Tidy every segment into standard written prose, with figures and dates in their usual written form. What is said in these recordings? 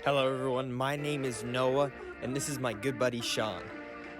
Hello everyone, my name is Noah, and this is my good buddy Sean.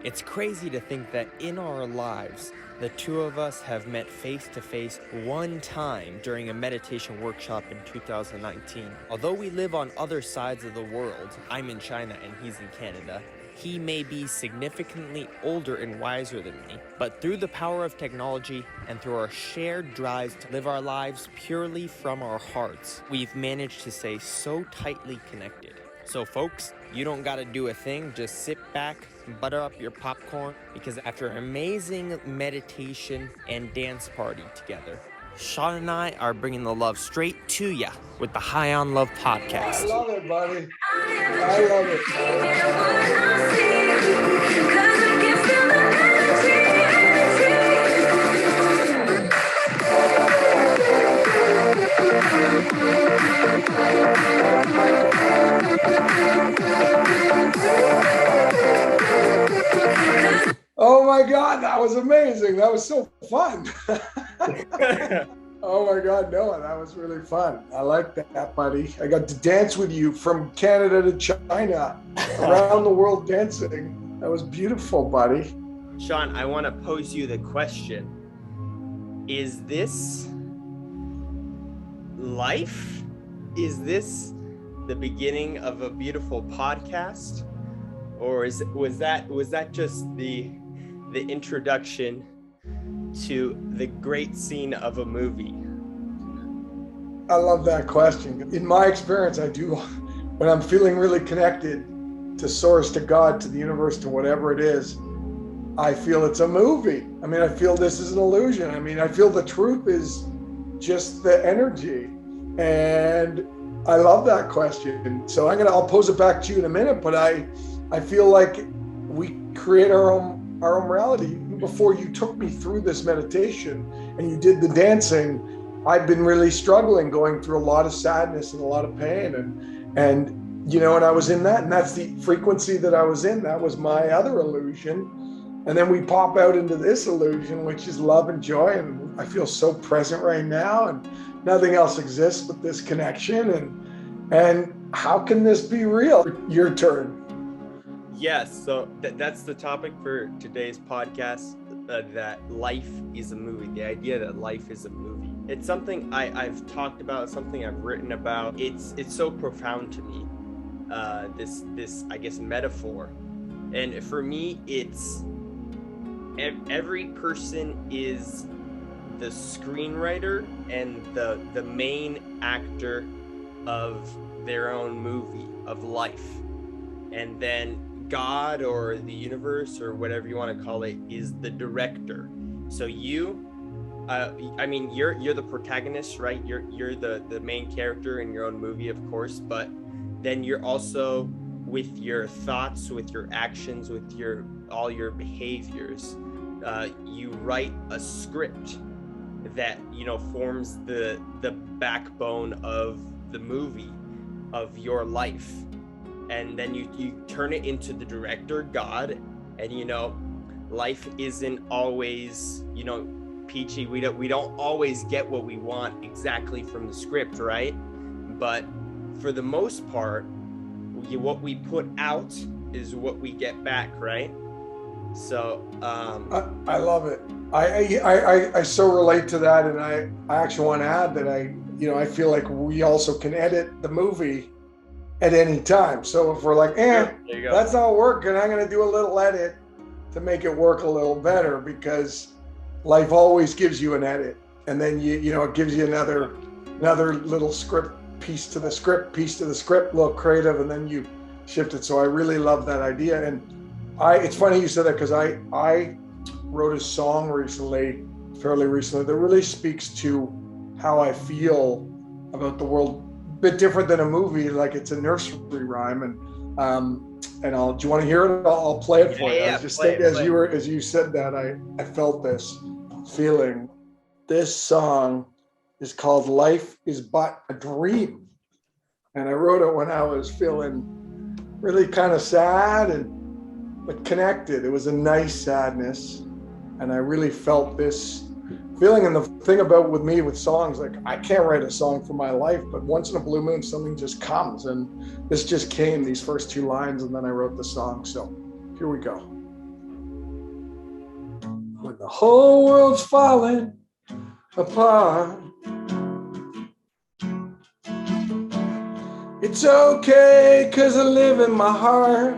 It's crazy to think that in our lives, the two of us have met face to face one time during a meditation workshop in 2019. Although we live on other sides of the world, I'm in China and he's in Canada, he may be significantly older and wiser than me, but through the power of technology and through our shared drives to live our lives purely from our hearts, we've managed to stay so tightly connected. So folks, you don't gotta do a thing, just sit back, butter up your popcorn, because after an amazing meditation and dance party together, Sean and I are bringing the love straight to ya with the High on Love podcast. I love it, buddy. I love it. Oh my God, that was amazing. That was so fun. Oh my God, Noah, that was really fun. I like that, buddy. I got to dance with you from Canada to China, around the world dancing. That was beautiful, buddy. Sean, I want to pose you the question. Is this life? Is this the beginning of a beautiful podcast? Or was that just the introduction to the great scene of a movie? I love that question. In my experience, I do, when I'm feeling really connected to Source, to God, to the universe, to whatever it is, I feel it's a movie. I mean, I feel this is an illusion. I mean, I feel the truth is just the energy. And I love that question. So I'll pose it back to you in a minute, but I feel like we create our own reality. Before you took me through this meditation and you did the dancing, I've been really struggling, going through a lot of sadness and a lot of pain. And I was in that, and that's the frequency that I was in. That was my other illusion. And then we pop out into this illusion, which is love and joy. And I feel so present right now, and nothing else exists but this connection. And how can this be real? Your turn. Yes, so that's the topic for today's podcast, that life is a movie, the idea that life is a movie. It's something I've talked about, something I've written about. It's so profound to me, this I guess metaphor. And for me, it's every person is the screenwriter and the main actor of their own movie of life. And then God or the universe or whatever you want to call it is the director. So you're the protagonist, right? You're the main character in your own movie, of course, but then you're also, with your thoughts, with your actions, with all your behaviors, you write a script that forms the backbone of the movie of your life. And then you turn it into the director, God, and life isn't always peachy. We don't always get what we want exactly from the script, right? But for the most part, what we put out is what we get back, right? So I love it. I so relate to that, and I actually want to add that I feel like we also can edit the movie at any time. So if we're like, that's not working, I'm going to do a little edit to make it work a little better, because life always gives you an edit, and then it gives you another little piece to the script, little creative, and then you shift it. So I really love that idea. And it's funny you said that, because I wrote a song fairly recently, that really speaks to how I feel about the world. Bit different than a movie, like it's a nursery rhyme, and do you want to hear it? I'll play it for you. I was just thinking, as you said that, I felt this feeling. This song is called "Life Is But a Dream," and I wrote it when I was feeling really kind of sad but connected. It was a nice sadness, and I really felt this feeling. And the thing about with me with songs, like I can't write a song for my life, but once in a blue moon, something just comes. And this just came, these first two lines, and then I wrote the song. So here we go. When the whole world's falling apart, it's okay, 'cause I live in my heart.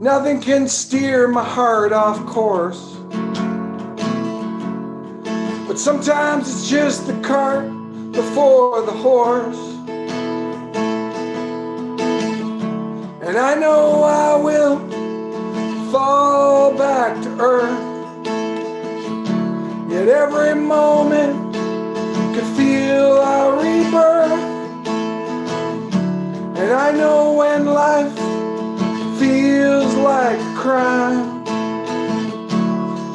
Nothing can steer my heart off course. But sometimes it's just the cart before the horse. And I know I will fall back to earth. Yet every moment could feel a rebirth. And I know when life feels like a crime,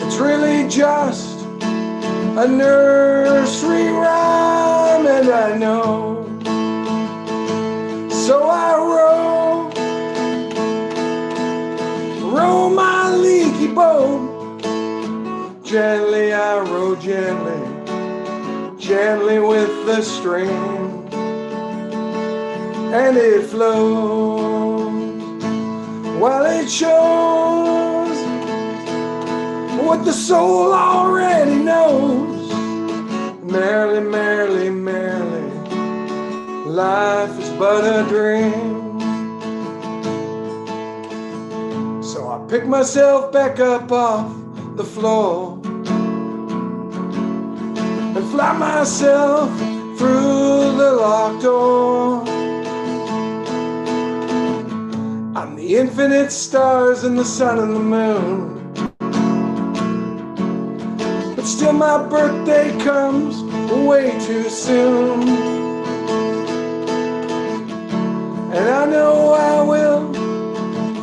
it's really just a nursery rhyme. And I know, so I row my leaky boat. Gently I row, gently with the stream, and it flows while it shows what the soul already knows. Merrily, merrily, merrily, life is but a dream. So I pick myself back up off the floor and fly myself through the locked door. I'm the infinite stars and the sun and the moon, but still my birthday comes way too soon. And I know I will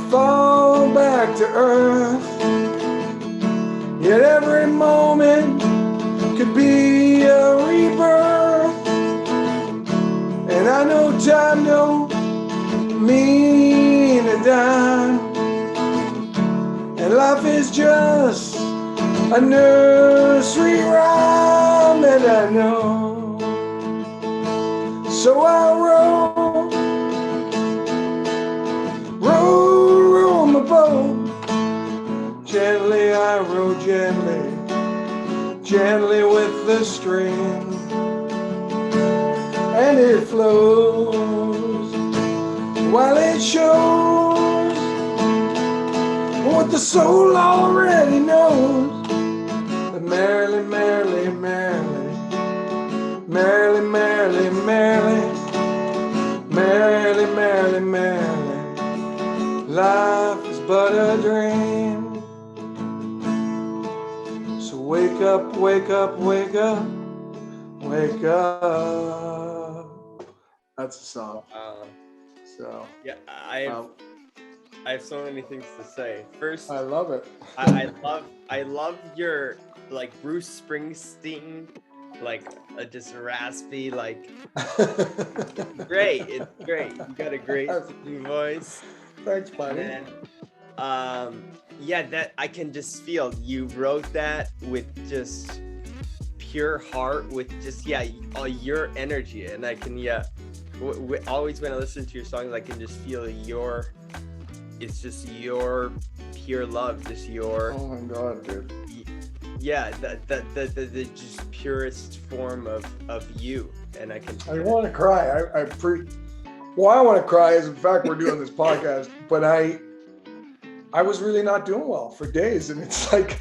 fall back to earth. Yet every moment could be a rebirth. And I know time don't mean a dime, and life is just a nursery rhyme. And I know, so I row my boat. Gently I row, gently with the stream, and it flows while it shows what the soul already knows. But merrily, merrily, merrily, merrily, merrily, merrily, merrily, merrily, merrily, life is but a dream. So wake up, wake up, wake up, wake up. That's a song. So Yeah, um, I have so many things to say. First, I love it. I love your like Bruce Springsteen, like just raspy, like great. It's great. You got a great singing voice. Thanks, buddy. And yeah, that I can just feel you wrote that with just pure heart, with just all your energy, and I can always when I listen to your songs, I can just feel it's just your pure love, just your, oh my God, dude. Yeah, the just purest form of you, and I want to cry. Why I want to cry is, in fact, we're doing this podcast, but I was really not doing well for days, and it's like,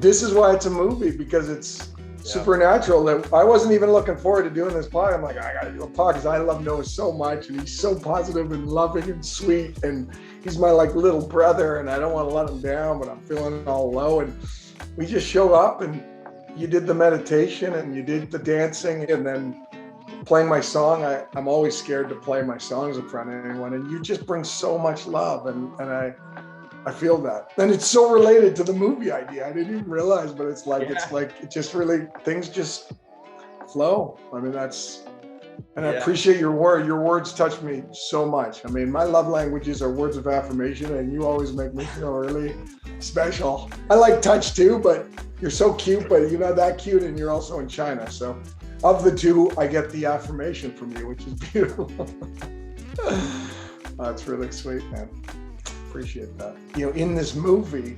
this is why it's a movie, because it's supernatural. That I wasn't even looking forward to doing this pod. I'm like, I gotta do a pod because I love Noah so much, and he's so positive and loving and sweet, and he's my like little brother, and I don't want to let him down, but I'm feeling all low. And we just show up, and you did the meditation, and you did the dancing, and then playing my song. I'm always scared to play my songs in front of anyone, and you just bring so much love, and I feel that. And it's so related to the movie idea. I didn't even realize, but it's like, it just really, things just flow. I mean, that's And I appreciate your word. Your words touch me so much. I mean, my love languages are words of affirmation, and you always make me feel really special. I like touch too, but you're so cute, but you're not that cute, and you're also in China. So of the two, I get the affirmation from you, which is beautiful. That's really sweet, man. Appreciate that. You know, in this movie,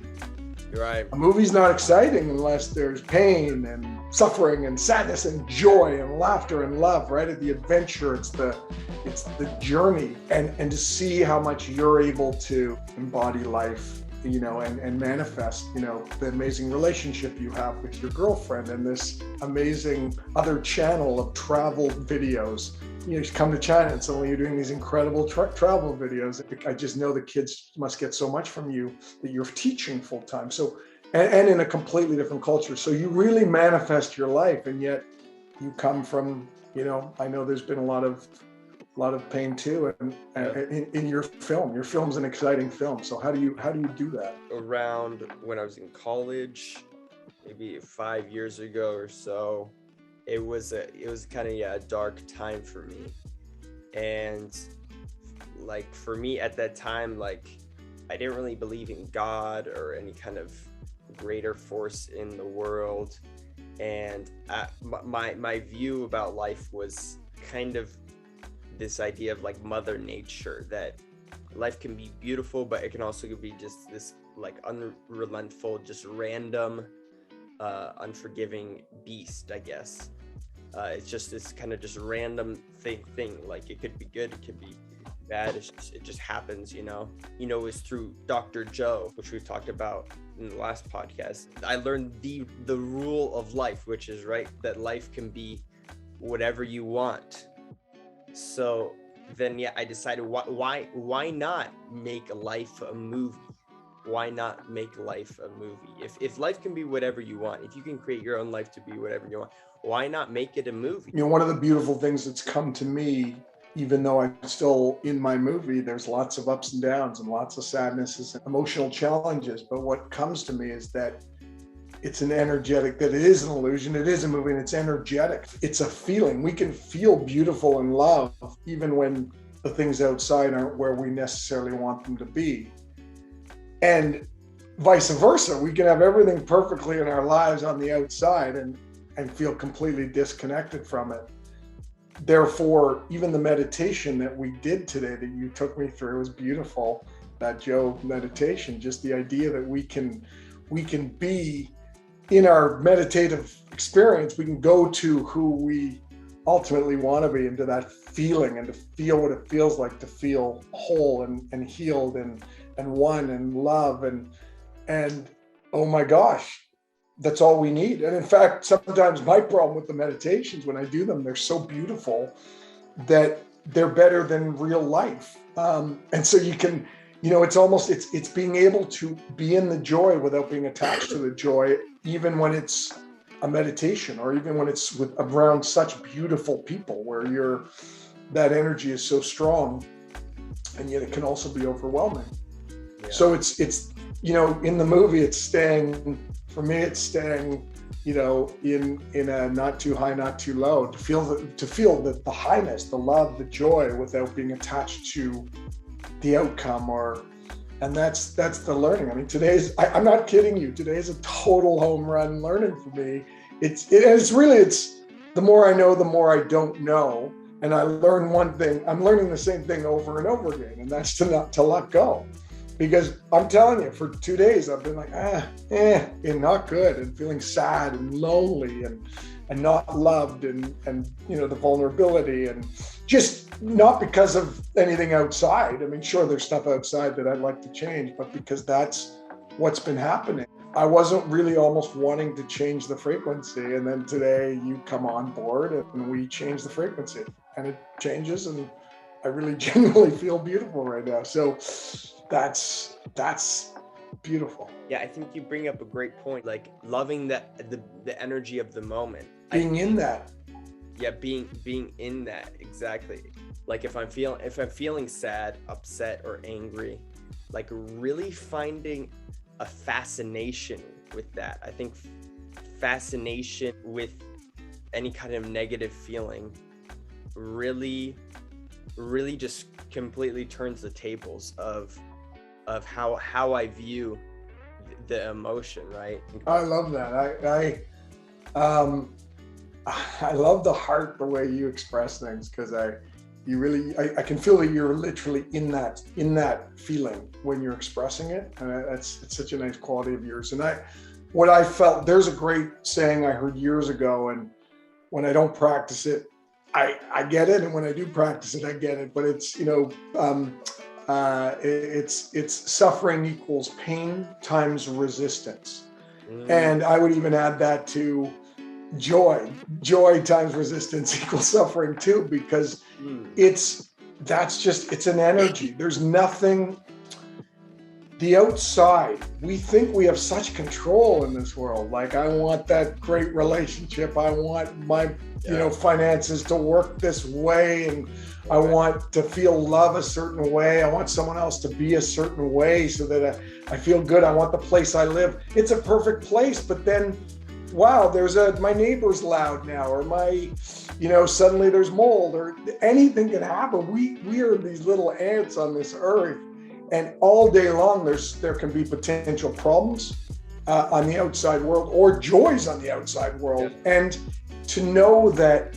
You're right. a movie's not exciting unless there's pain and suffering and sadness and joy and laughter and love, right? At the adventure, it's the journey, and to see how much you're able to embody life, you know, and manifest, you know, the amazing relationship you have with your girlfriend and this amazing other channel of travel videos. You come to China and suddenly you're doing these incredible travel videos. I just know the kids must get so much from you that you're teaching full time. So, and in a completely different culture. So you really manifest your life, and yet you come from, you know, I know there's been a lot of pain too, and in your film. Your film's an exciting film. So how do you do that? Around when I was in college, maybe 5 years ago or so, it was kind of a dark time for me. And like for me at that time, like I didn't really believe in God or any kind of greater force in the world. And my view about life was kind of this idea of like Mother Nature, that life can be beautiful, but it can also be just this like unrelenting, just random, unforgiving beast, I guess. It's just this kind of just random thing. Like it could be good, it could be bad. It just happens, you know. You know, it's through Dr. Joe, which we've talked about in the last podcast. I learned the rule of life, which is right that life can be whatever you want. So then, I decided why not make life a movie? Why not make life a movie? If life can be whatever you want, if you can create your own life to be whatever you want, why not make it a movie? You know, one of the beautiful things that's come to me, even though I'm still in my movie, there's lots of ups and downs and lots of sadnesses and emotional challenges. But what comes to me is that it's an energetic, that it is an illusion, it is a movie, and it's energetic. It's a feeling. We can feel beautiful and love even when the things outside aren't where we necessarily want them to be. And vice versa, we can have everything perfectly in our lives on the outside and feel completely disconnected from it. Therefore, even the meditation that we did today that you took me through was beautiful. That Joe meditation, just the idea that we can be in our meditative experience, we can go to who we ultimately want to be, into that feeling, and to feel what it feels like to feel whole and healed and one and love and oh my gosh, that's all we need. And in fact, sometimes my problem with the meditations, when I do them, they're so beautiful that they're better than real life. And so you can, you know, it's being able to be in the joy without being attached to the joy, even when it's a meditation, or even when it's around such beautiful people, where that energy is so strong, and yet it can also be overwhelming. Yeah. So it's, you know, in the movie, it's staying, you know, in a not too high, not too low, to feel the highness, the love, the joy, without being attached to the outcome, and that's the learning. I mean, I'm not kidding you, today's a total home run learning for me. It's the more I know, the more I don't know. And I learn one thing, I'm learning the same thing over and over again, and that's to let go. Because I'm telling you, for 2 days, I've been like, and not good, and feeling sad and lonely and not loved, and you know, the vulnerability, and just not because of anything outside. I mean, sure, there's stuff outside that I'd like to change, but because that's what's been happening. I wasn't really almost wanting to change the frequency. And then today you come on board and we change the frequency, and it changes, and I really genuinely feel beautiful right now. So that's beautiful. Yeah, I think you bring up a great point, like loving the energy of the moment. Being in that. Yeah, being in that, exactly. Like if I'm feeling sad, upset, or angry, like really finding a fascination with that. I think fascination with any kind of negative feeling, really, really just completely turns the tables of how I view the emotion, right? I love that. I love the heart, the way you express things, because I can feel that you're literally in that feeling when you're expressing it, and it's such a nice quality of yours. And what I felt, there's a great saying I heard years ago, and when I don't practice it, I get it, and when I do practice it, I get it. But it's it's suffering equals pain times resistance, and I would even add that to joy times resistance equals suffering too, because it's an energy. There's nothing, the outside, we think we have such control in this world. Like, I want that great relationship, I want my finances to work this way, and I want to feel love a certain way, I want someone else to be a certain way so that I feel good, I want the place I live, it's a perfect place. But then, wow, my neighbor's loud now, or suddenly there's mold, or anything can happen. We are these little ants on this earth, and all day long there can be potential problems on the outside world, or joys on the outside world. And to know that,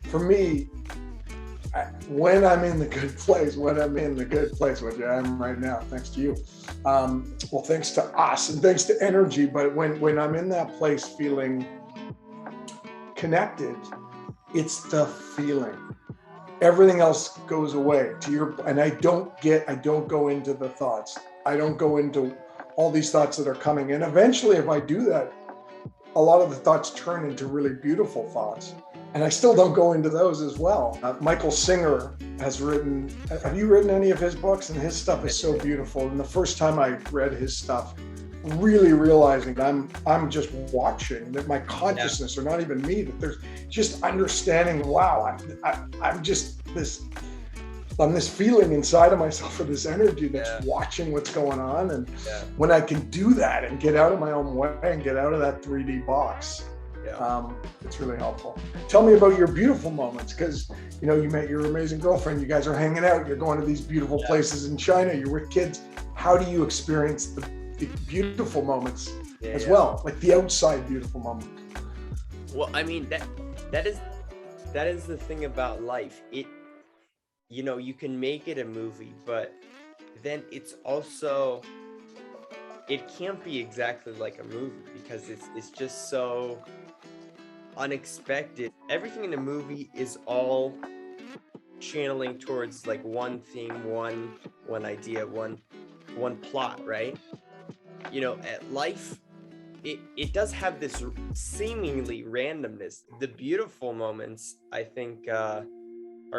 for me, when I'm in the good place, which I am right now, thanks to you, well, thanks to us and thanks to energy, but when I'm in that place feeling connected, it's the feeling. Everything else goes away, and I don't go into the thoughts. I don't go into all these thoughts that are coming. And eventually, if I do that, a lot of the thoughts turn into really beautiful thoughts. And I still don't go into those as well. Michael Singer has written, have you written any of his books? And his stuff is so beautiful. And the first time I read his stuff, really realizing I'm just watching, that my consciousness, or not even me, that there's just understanding, wow, I'm just this feeling inside of myself, for this energy that's watching what's going on. And when I can do that and get out of my own way and get out of that 3D box, it's really helpful. Tell me about your beautiful moments, because you met your amazing girlfriend, you guys are hanging out, you're going to these beautiful places in China, you're with kids. How do you experience the beautiful moments as well, like the outside beautiful moments? Well, I mean, that is the thing about life. You can make it a movie, but then it's also, it can't be exactly like a movie, because it's just so unexpected. Everything in a movie is all channeling towards like one theme, one idea, one plot, right? At life, it does have this seemingly randomness. The beautiful moments, I think, are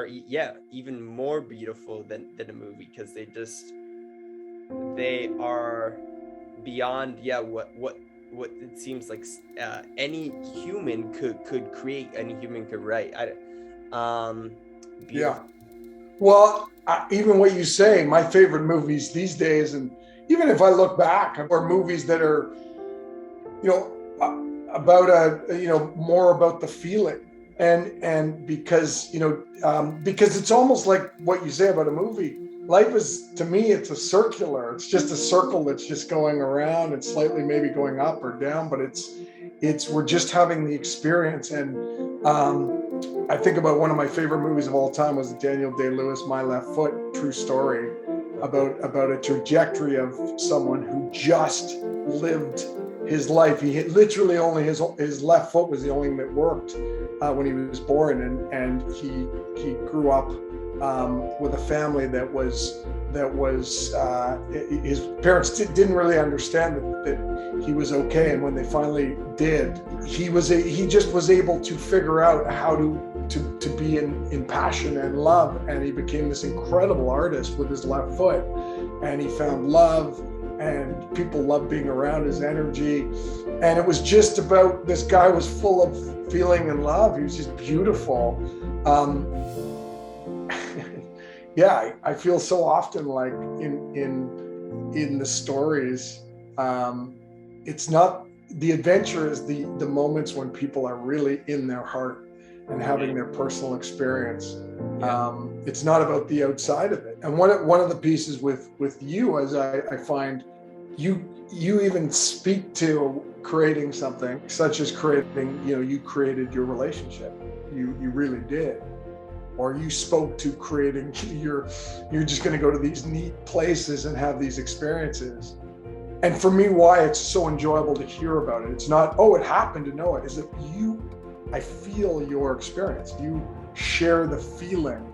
even more beautiful than a movie, because they are beyond what it seems like any human could create, any human could write. Well, even what you say, my favorite movies these days, and even if I look back, are movies that are about more about the feeling, and because it's almost like what you say about a movie. Life is, to me, it's it's just a circle that's just going around and slightly maybe going up or down, but we're just having the experience. And I think about one of my favorite movies of all time was Daniel Day-Lewis, My Left Foot, true story, about a trajectory of someone who just lived his life. He had literally only his left foot was the only thing that worked when he was born, and he grew up with a family that was his parents didn't really understand that he was okay, and when they finally did, he just was able to figure out how to be in passion and love, and he became this incredible artist with his left foot, and he found love, and people loved being around his energy. And it was just about, this guy was full of feeling and love. He was just beautiful. I feel so often like in the stories, it's not the adventure, is the moments when people are really in their heart and having their personal experience. Yeah. It's not about the outside of it. And one of the pieces with you, as I find, you even speak to creating something, such as creating, you created your relationship. You really did. Or you spoke to creating you're just going to go to these neat places and have these experiences. And for me, why it's so enjoyable to hear about it, it's not, oh, it happened to know it, is that I feel your experience. You share the feeling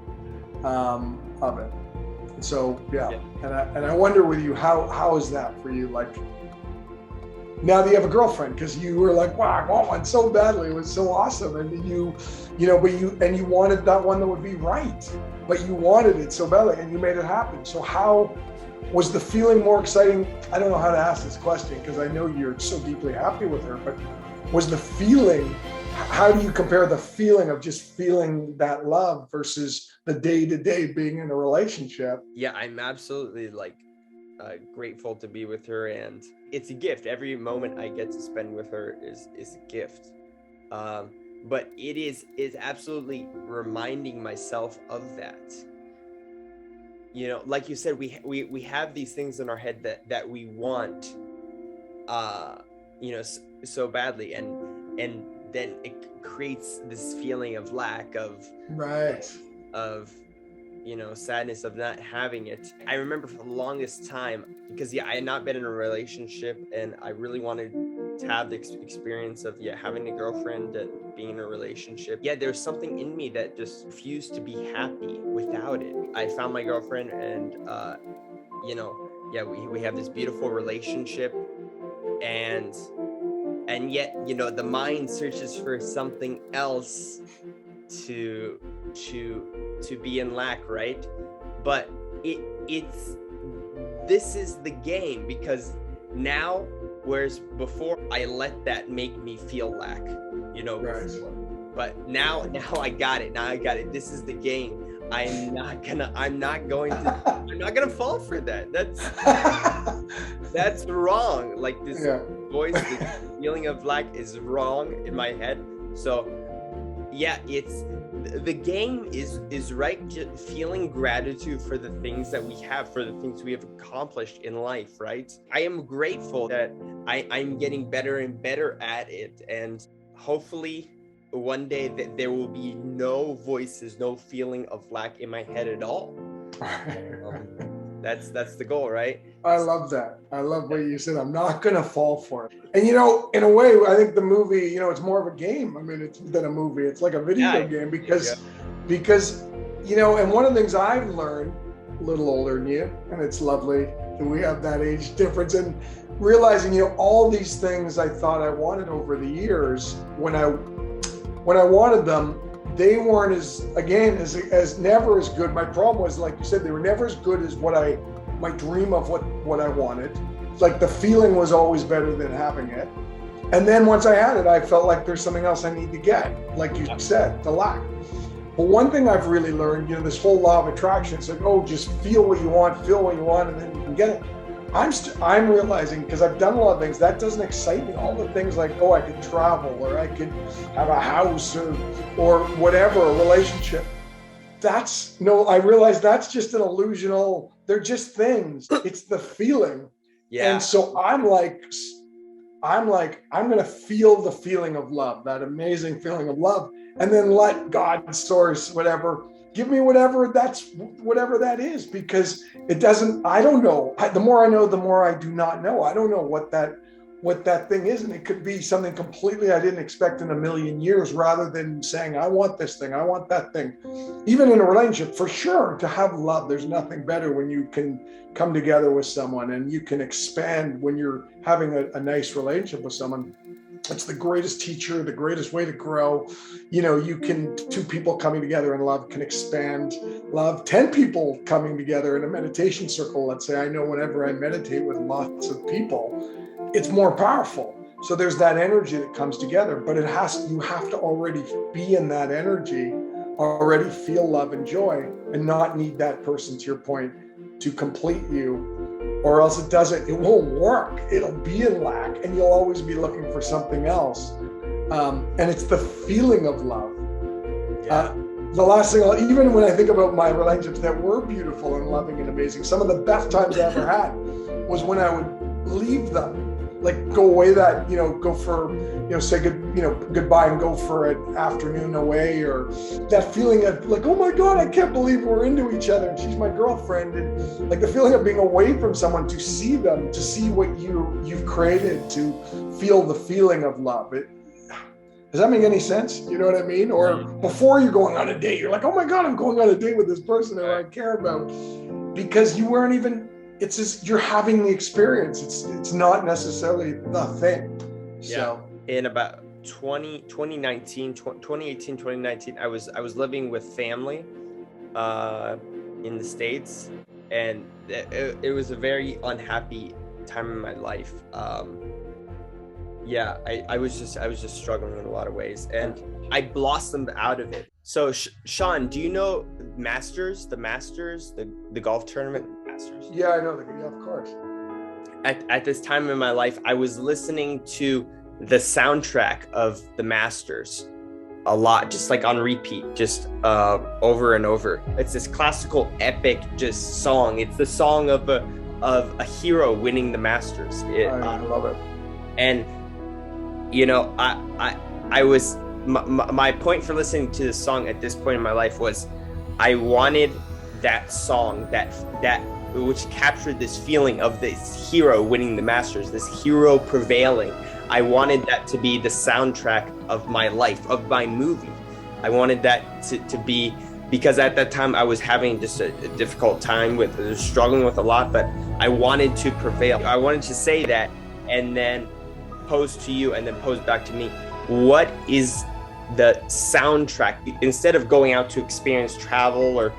of it. And so, yeah. And I wonder with you, how is that for you? Like, now that you have a girlfriend, because you were like, wow, I want one so badly. It was so awesome. And you wanted that one that would be right, but you wanted it so badly and you made it happen. So how was the feeling more exciting? I don't know how to ask this question because I know you're so deeply happy with her, but was the feeling, how do you compare the feeling of just feeling that love versus the day-to-day being in a relationship? Yeah, I'm absolutely grateful to be with her, and it's a gift. Every moment I get to spend with her is a gift. But it is absolutely reminding myself of that. Like you said, we have these things in our head that we want, so badly, and then it creates this feeling of lack of sadness of not having it. I remember for the longest time, because I had not been in a relationship, and I really wanted to have the experience of having a girlfriend and being in a relationship. There's something in me that just refused to be happy without it. I found my girlfriend, and we have this beautiful relationship, and yet the mind searches for something else to be in lack, right? But this is the game, because now, whereas before I let that make me feel lack, Right. But now I got it. This is the game. I'm not gonna fall for that. That's wrong. Like this voice, this feeling of lack is wrong in my head. So it's the game is right. Just feeling gratitude for the things that we have, for the things we have accomplished in life, right? I am grateful that I'm getting better and better at it, and hopefully one day that there will be no voices, no feeling of lack in my head at all. That's the goal, right? I love that. I love what you said. I'm not going to fall for it. And, in a way, I think the movie, it's more of a game. I mean, it's than a movie. It's like a video game because, and one of the things I've learned, a little older than you, and it's lovely that we have that age difference, and realizing, all these things I thought I wanted over the years, when I wanted them, they weren't as never as good. My problem was, like you said, they were never as good as my dream of what I wanted. Like the feeling was always better than having it. And then once I had it, I felt like there's something else I need to get, like you said, the lack. But one thing I've really learned, this whole law of attraction, it's like, just feel what you want, and then you can get it. I'm realizing, because I've done a lot of things, that doesn't excite me. All the things like, I could travel, or I could have a house, or whatever, a relationship. I realize that's just an illusional, they're just things. It's the feeling. Yeah. And so I'm like, I'm going to feel the feeling of love, that amazing feeling of love, and then let God, source, whatever, give me whatever that is, because I don't know. The more I know, the more I do not know. I don't know what that thing is. And it could be something completely I didn't expect in a million years, rather than saying, I want this thing, I want that thing. Even in a relationship, for sure, to have love, there's nothing better when you can come together with someone and you can expand when you're having a nice relationship with someone. It's the greatest teacher, the greatest way to grow. Two people coming together in love can expand love. 10 people coming together in a meditation circle, let's say. I know whenever I meditate with lots of people, it's more powerful. So there's that energy that comes together, but you have to already be in that energy, already feel love and joy, and not need that person, to your point, to complete you. Or else it won't work. It'll be in lack, and you'll always be looking for something else. And it's the feeling of love Yeah. The last thing, even when I think about my relationships that were beautiful and loving and amazing, some of the best times I ever had was when I would leave them, like go away go for, say goodbye and go for an afternoon away, or that feeling of like, oh my God, I can't believe we're into each other and she's my girlfriend. And like the feeling of being away from someone, to see them, to see what you've created, to feel the feeling of love. Does that make any sense? You know what I mean? Or before you're going on a date, you're like, oh my God, I'm going on a date with this person that I care about, because you weren't even, it's just, you're having the experience. It's not necessarily the thing. So in about 2018, 2019, I was living with family in the States, and it was a very unhappy time in my life. I was just struggling in a lot of ways, and I blossomed out of it. So Sean, do you know the Masters, the golf tournament Masters? Yeah, I know. Yeah, of course. At this time in my life, I was listening to the soundtrack of the Masters a lot, just like on repeat, just over and over. It's this classical epic just song. It's the song of a hero winning the Masters. I love it. And I was my point for listening to this song at this point in my life was I wanted that song that which captured this feeling of this hero winning the Masters, this hero prevailing. I wanted that to be the soundtrack of my life, of my movie. I wanted that to be, because at that time I was having just a difficult time struggling with a lot, but I wanted to prevail. I wanted to say that and then pose to you and then pose back to me. What is the soundtrack? Instead of going out to experience travel or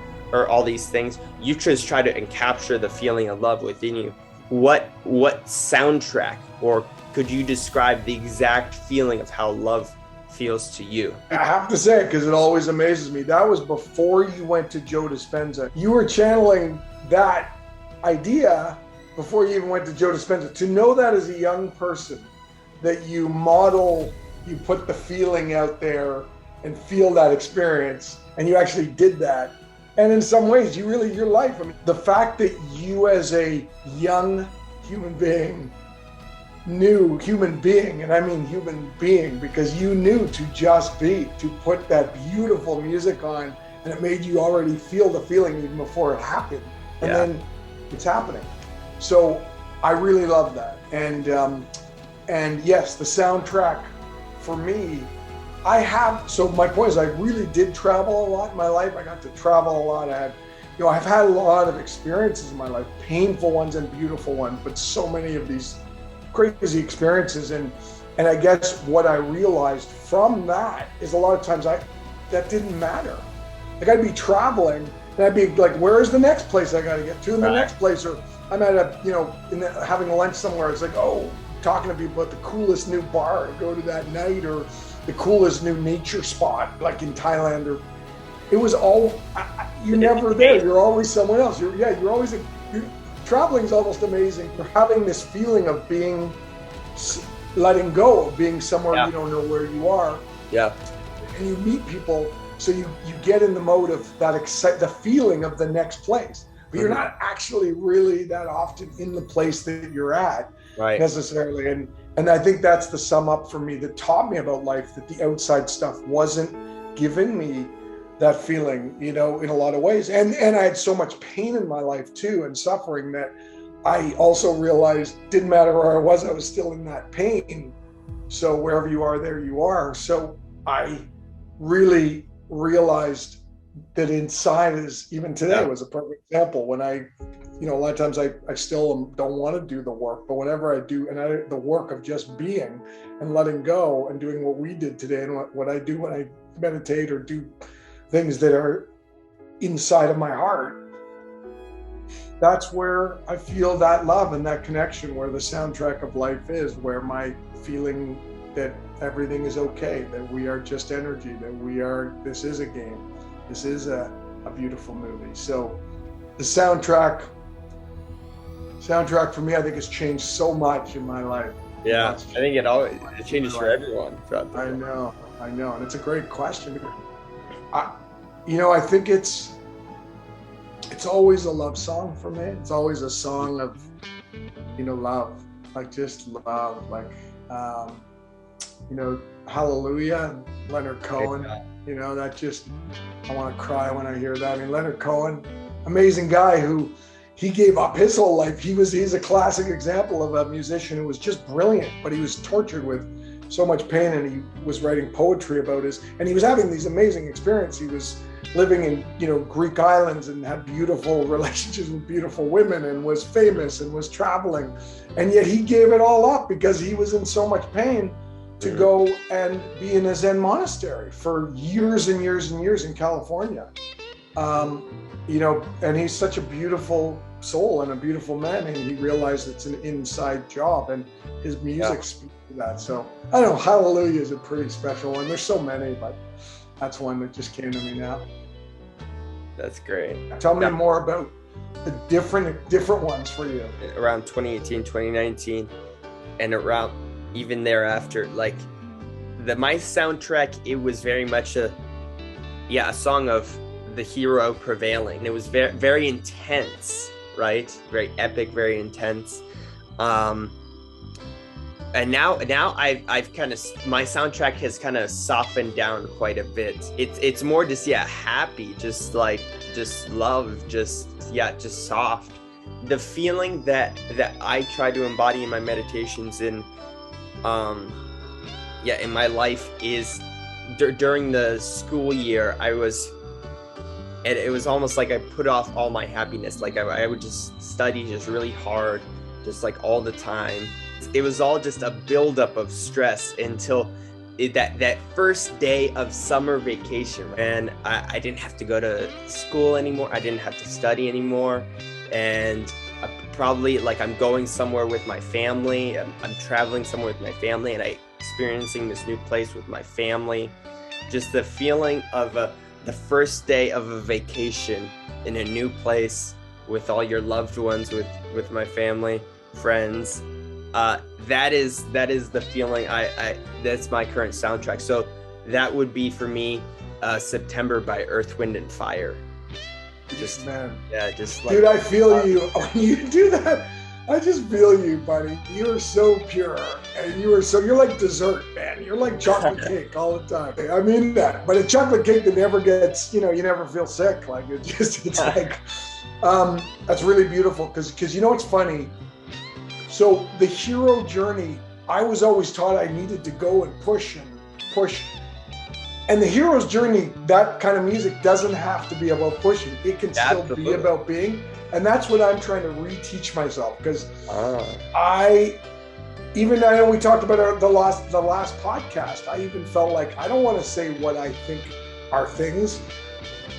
all these things, you just try to capture the feeling of love within you. What soundtrack, or could you describe the exact feeling of how love feels to you? I have to say it because it always amazes me. That was before you went to Joe Dispenza. You were channeling that idea before you even went to Joe Dispenza. To know that as a young person, that you model, you put the feeling out there and feel that experience, and you actually did that. And in some ways, your life, I mean, the fact that you as a young human being knew human being, and I mean human being, because you knew to just be, to put that beautiful music on, and it made you already feel the feeling even before it happened. And then it's happening. So I really love that. And yes, the soundtrack for me, so my point is I really did travel a lot in my life. I got to travel a lot. I've had a lot of experiences in my life, painful ones and beautiful ones, but so many of these crazy experiences. And I guess what I realized from that is a lot of times that didn't matter. Like I'd be traveling and I'd be like, where's the next place I got to get to? And the next place, or I'm at having lunch somewhere. It's like, talking to people about the coolest new bar to go to that night, or the coolest new nature spot, like in Thailand, or it was all, you're never there. You're always someone else. Traveling is almost amazing. You're having this feeling of letting go, of being somewhere you don't know where you are. Yeah. And you meet people, so you get in the mode of that the feeling of the next place. But you're not actually really that often in the place that you're at necessarily. And I think that's the sum up for me that taught me about life, that the outside stuff wasn't giving me that feeling, in a lot of ways. And I had so much pain in my life too, and suffering, that I also realized didn't matter where I was still in that pain. So wherever you are, there you are. So I really realized that inside is, even today was a perfect example. When a lot of times I still don't want to do the work, but whenever I do, and the work of just being and letting go and doing what we did today, and what I do when I meditate or do things that are inside of my heart, that's where I feel that love and that connection, where the soundtrack of life is, where my feeling that everything is okay, that we are just energy, that this is a game, this is a beautiful movie. So the soundtrack for me, I think, has changed so much in my life. Yeah, I think it changes for everyone. I know, and it's a great question. I, I think it's always a love song for me. It's always a song of, love, like just love, like, Hallelujah, Leonard Cohen, that just, I want to cry when I hear that. I mean, Leonard Cohen, amazing guy who, he gave up his whole life. He's a classic example of a musician who was just brilliant, but he was tortured with so much pain, and he was writing poetry about and he was having these amazing experiences. He was living in, Greek islands and had beautiful relationships with beautiful women and was famous and was traveling. And yet he gave it all up because he was in so much pain to go and be in a Zen monastery for years and years and years in California. And he's such a beautiful soul and a beautiful man, and he realized it's an inside job, and his music speaks to that. So I don't know, Hallelujah is a pretty special one. There's so many, but that's one that just came to me now. That's great. Tell me more about the different ones for you. Around 2018, 2019, and around even thereafter, like my soundtrack, it was very much a song of the hero prevailing. It was very, very intense, right? Very epic, very intense. And now I've kind of, my soundtrack has kind of softened down quite a bit. It's more just happy, just love, just soft. The feeling that I try to embody in my meditations in my life is during the school year. It was almost like I put off all my happiness. Like I would just study just really hard, just like all the time. It was all just a buildup of stress until that first day of summer vacation. And I didn't have to go to school anymore. I didn't have to study anymore. And probably I'm going somewhere with my family. I'm traveling somewhere with my family, and experiencing this new place with my family. Just the feeling of the first day of a vacation in a new place with all your loved ones, with my family, friends. That is the feeling. That's my current soundtrack. So that would be for me, September by Earth, Wind and Fire. Just man, just like, dude, I feel you when you do that. I just feel you, buddy. You are so pure, and you're like dessert, man. You're like chocolate cake all the time. I mean that, but a chocolate cake that never gets, you never feel sick. Like it's like, that's really beautiful. Because it's funny. So the hero journey, I was always taught I needed to go and push. And the hero's journey, that kind of music doesn't have to be about pushing. It can still be about being. And that's what I'm trying to reteach myself. Because I know we talked about the last podcast, I even felt like I don't want to say what I think are things.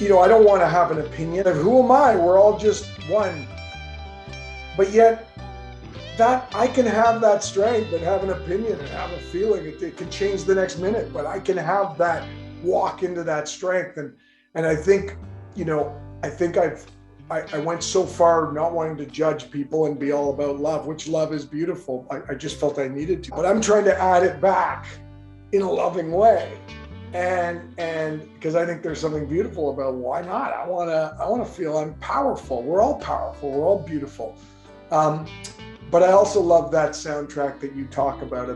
I don't want to have an opinion of who am I? We're all just one. But yet, that I can have that strength and have an opinion and have a feeling. It can change the next minute, but I can have that walk into that strength. And I think, I went so far not wanting to judge people and be all about love, which love is beautiful. I just felt I needed to, but I'm trying to add it back in a loving way. And because I think there's something beautiful about why not? I want to feel I'm powerful. We're all powerful. We're all beautiful. But I also love that soundtrack that you talk about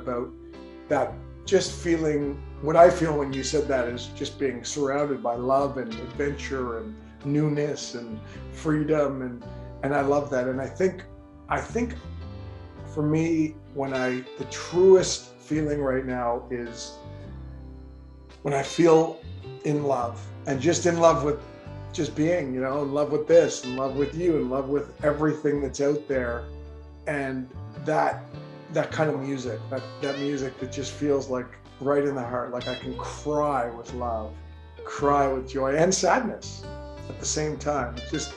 that just feeling, what I feel when you said that is just being surrounded by love and adventure and newness and freedom. And I love that. And I think for me, the truest feeling right now is when I feel in love, and just in love with just being, in love with this, in love with you, in love with everything that's out there. And that kind of music, that music that just feels like right in the heart, like I can cry with love, cry with joy and sadness at the same time. It's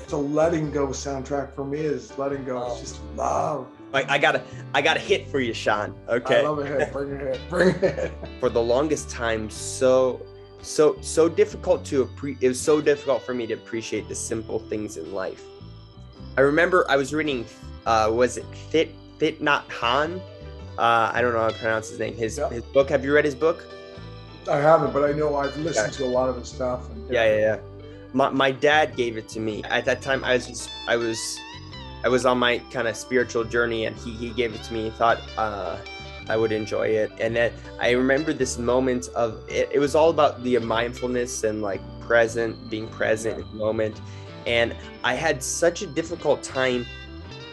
the letting go soundtrack for me, is letting go. It's just love. I got a hit for you, Sean. Okay. I love a hit. Bring it. For the longest time, so difficult it was so difficult for me to appreciate the simple things in life. I remember I was reading, was it Thich Nhat Hanh? I don't know how to pronounce his name. His book. Have you read his book? I haven't, but I know I've listened to a lot of his stuff. And, Yeah. My dad gave it to me. At that time, I was on my kind of spiritual journey, and he gave it to me. He thought I would enjoy it. And then I remember this moment of it. It was all about the mindfulness and like being present in the moment. And I had such a difficult time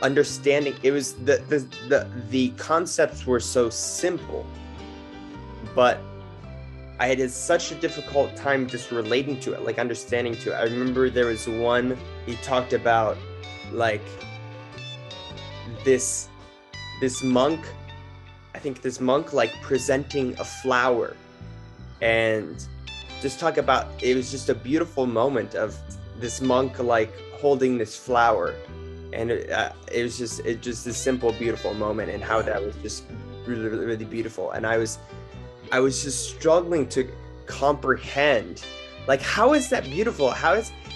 understanding. It was the concepts were so simple, but I had such a difficult time just relating to it, like understanding to it. I remember there was one, he talked about like this monk, I think this monk like presenting a flower, and just talk about, it was just a beautiful moment of this monk like holding this flower, and it was just this simple, beautiful moment, and how that was just really, really, really beautiful. And I was just struggling to comprehend, like, how is that beautiful?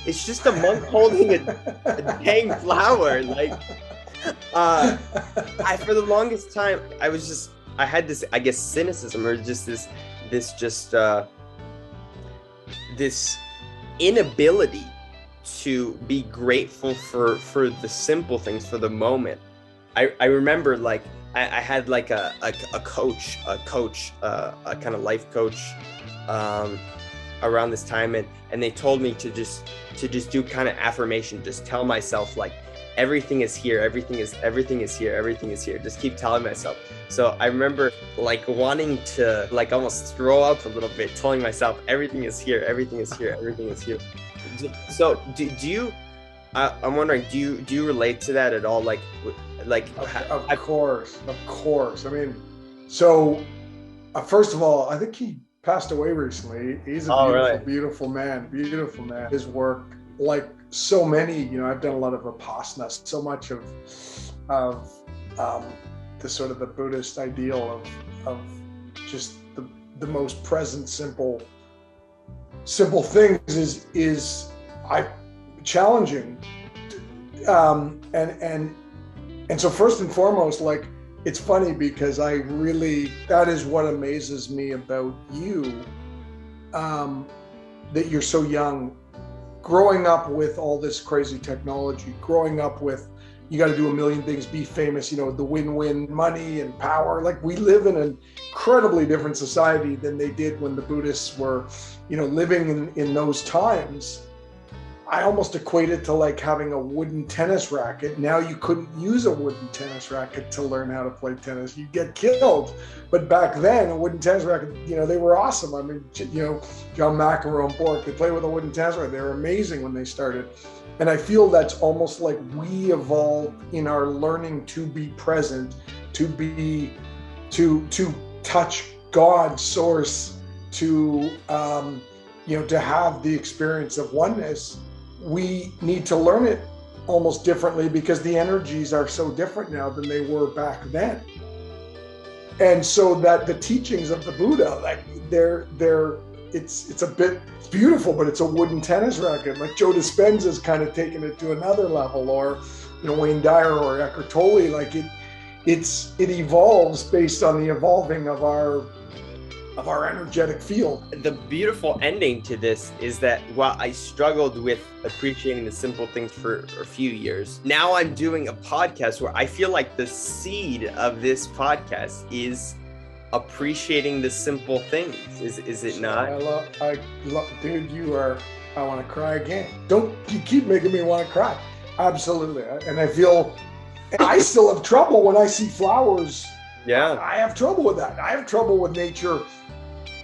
It's just a monk holding a dang flower. Like, for the longest time, I had this, I guess, cynicism, or just this inability to be grateful for the simple things, for the moment. I remember like I had like a coach, a kind of life coach around this time, and they told me to just do kind of affirmation, just tell myself like everything is here, everything is here, just keep telling myself. So I remember like wanting to like almost throw up a little bit, telling myself everything is here. So do you, I'm wondering, do you relate to that at all? Like of course. I mean, so first of all, I think he passed away recently. He's a beautiful man. His work, like so many, I've done a lot of Vipassana, so much of the sort of the Buddhist ideal of just the most present, simple things is challenging. And so first and foremost, like, it's funny because that is what amazes me about you, that you're so young, growing up with all this crazy technology, growing up with, you got to do a million things, be famous, the win-win, money and power. Like, we live in an incredibly different society than they did when the Buddhists were, living in those times. I almost equate it to like having a wooden tennis racket. Now you couldn't use a wooden tennis racket to learn how to play tennis. You'd get killed. But back then, a wooden tennis racket, they were awesome. I mean, John McEnroe and Bork, they played with a wooden tennis racket. They were amazing when they started. And I feel that's almost like we evolved in our learning to be present, to touch God, source, to have the experience of oneness. We need to learn it almost differently because the energies are so different now than they were back then. And so that the teachings of the Buddha, like it's beautiful, but it's a wooden tennis racket. Like Joe Dispenza's kind of taken it to another level, or Wayne Dyer or Eckhart Tolle. Like it evolves based on the evolving of our energetic field. The beautiful ending to this is that while I struggled with appreciating the simple things for a few years, now I'm doing a podcast where I feel like the seed of this podcast is appreciating the simple things. Is it not? I love, dude, I want to cry again. You keep making me want to cry. Absolutely. And I feel, I still have trouble when I see flowers. Yeah. I have trouble with that. I have trouble with nature.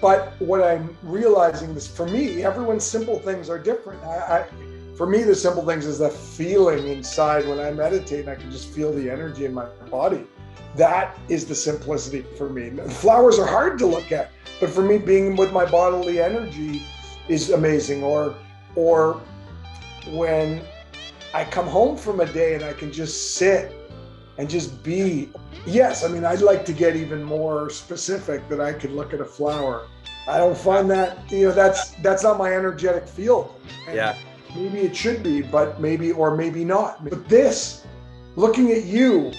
But what I'm realizing is, for me, everyone's simple things are different. For me, the simple things is the feeling inside when I meditate. I can just feel the energy in my body. That is the simplicity for me. Flowers are hard to look at, but for me, being with my bodily energy is amazing. Or when I come home from a day and I can just sit and just be. Yes, I mean, I'd like to get even more specific, that I could look at a flower. I don't find that, that's not my energetic field. And yeah. Maybe it should be, but maybe, or maybe not. But this, looking at you,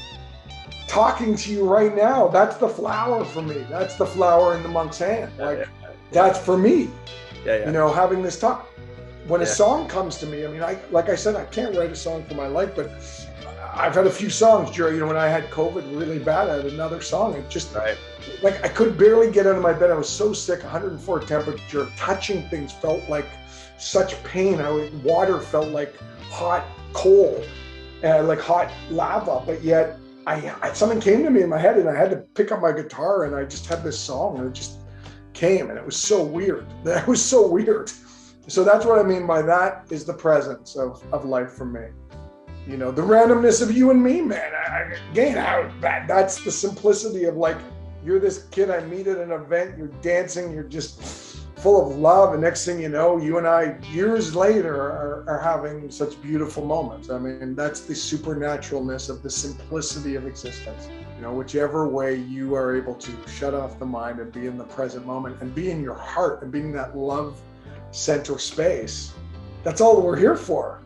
talking to you right now, that's the flower for me. That's the flower in the monk's hand. Like, that's for me, Yeah. you know, having this talk. When a Yeah. song comes to me, I mean, like I said, I can't write a song for my life, but I've had a few songs during, you know, when I had COVID really bad, I had another song. It just, Right. like, I could barely get out of my bed. I was so sick, 104 temperature. Touching things felt like such pain. Water felt like hot coal, like hot lava. But yet, something came to me in my head, and I had to pick up my guitar, and I just had this song, and it just came, and it was so weird. That was so weird. So that's what I mean by that is the presence of life for me. You know, the randomness of you and me, man. That's the simplicity of, like, you're this kid I meet at an event, you're dancing, you're just full of love, and next thing you know, you and I, years later, are having such beautiful moments. I mean, that's the supernaturalness of the simplicity of existence. You know, whichever way you are able to shut off the mind and be in the present moment and be in your heart and be in that love center space, that's all that we're here for.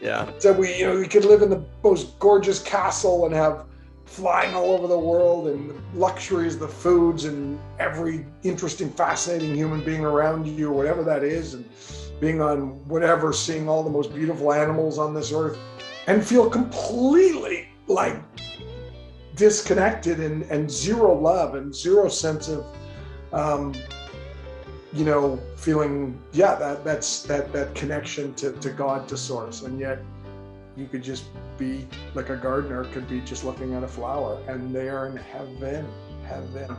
Yeah. So we could live in the most gorgeous castle and have flying all over the world and the luxuries, the foods, and every interesting, fascinating human being around you, or whatever that is, and being on whatever, seeing all the most beautiful animals on this earth, and feel completely like disconnected and zero love and zero sense of feeling, that connection to God, to source. And yet you could just be like a gardener could be just looking at a flower, and they're in heaven.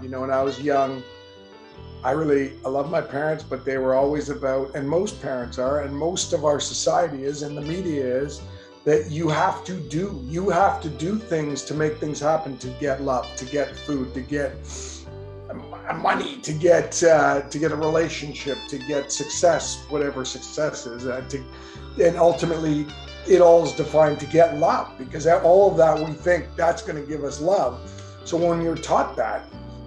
You know, when I was young, I love my parents, but they were always about, and most parents are, and most of our society is, and the media is, that you have to do things to make things happen, to get love, to get food, to get money, to get a relationship, to get success, whatever success is, and ultimately it all is defined to get love, because all of that, we think that's going to give us love. So when you're taught that,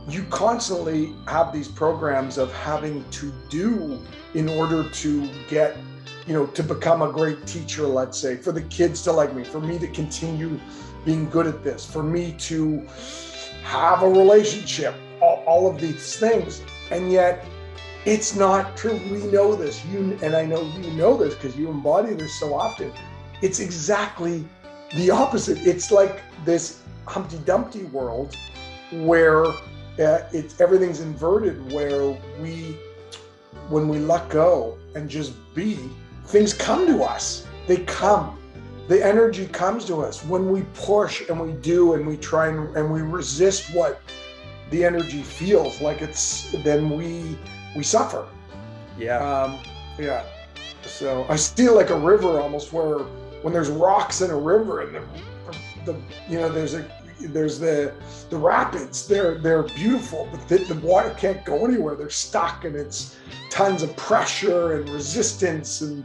you constantly have these programs of having to do in order to get, to become a great teacher, let's say, for the kids to like me, for me to continue being good at this, for me to have a relationship, all of these things. And yet it's not true. We know this, and I know you know this because you embody this so often. It's exactly the opposite. It's like this Humpty Dumpty world where everything's inverted, where when we let go and just be, things come to us. They come. The energy comes to us when we push and we do and we try and we resist what the energy feels like. Then we suffer. Yeah. So I see it like a river almost, where when there's rocks in a river and there's the rapids, they're beautiful, but the water can't go anywhere. They're stuck, and it's tons of pressure and resistance, and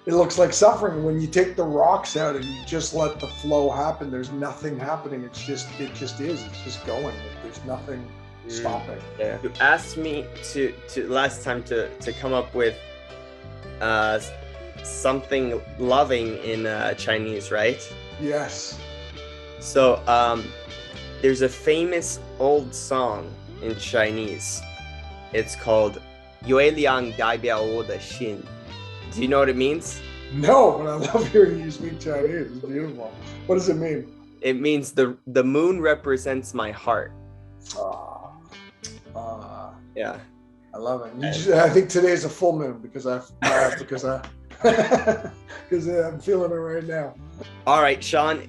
it looks like suffering. When you take the rocks out and you just let the flow happen, there's nothing happening. It just is. It's just going. There's nothing stopping. Yeah. You asked me to last time to come up with something loving in Chinese, right? Yes. So there's a famous old song in Chinese. It's called 有一辆代表我的心. Do you know what it means? No, but I love hearing you speak Chinese. It's beautiful. What does it mean? It means the moon represents my heart. Yeah. I love it. I think today's a full moon because I'm feeling it right now. All right, Sean.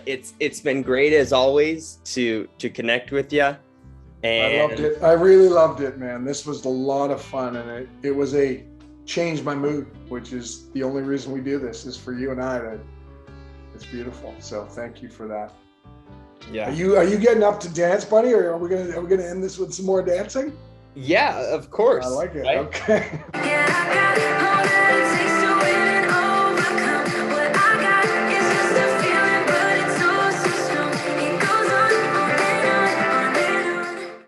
It's been great as always to connect with you. And I loved it. I really loved it, man. This was a lot of fun, and it was changed my mood, which is the only reason we do this, is for you and I. It's beautiful. So thank you for that. Yeah. Are you getting up to dance, buddy, or are we gonna end this with some more dancing? Yeah, of course. I like it. Right? Okay. Yeah, I got it.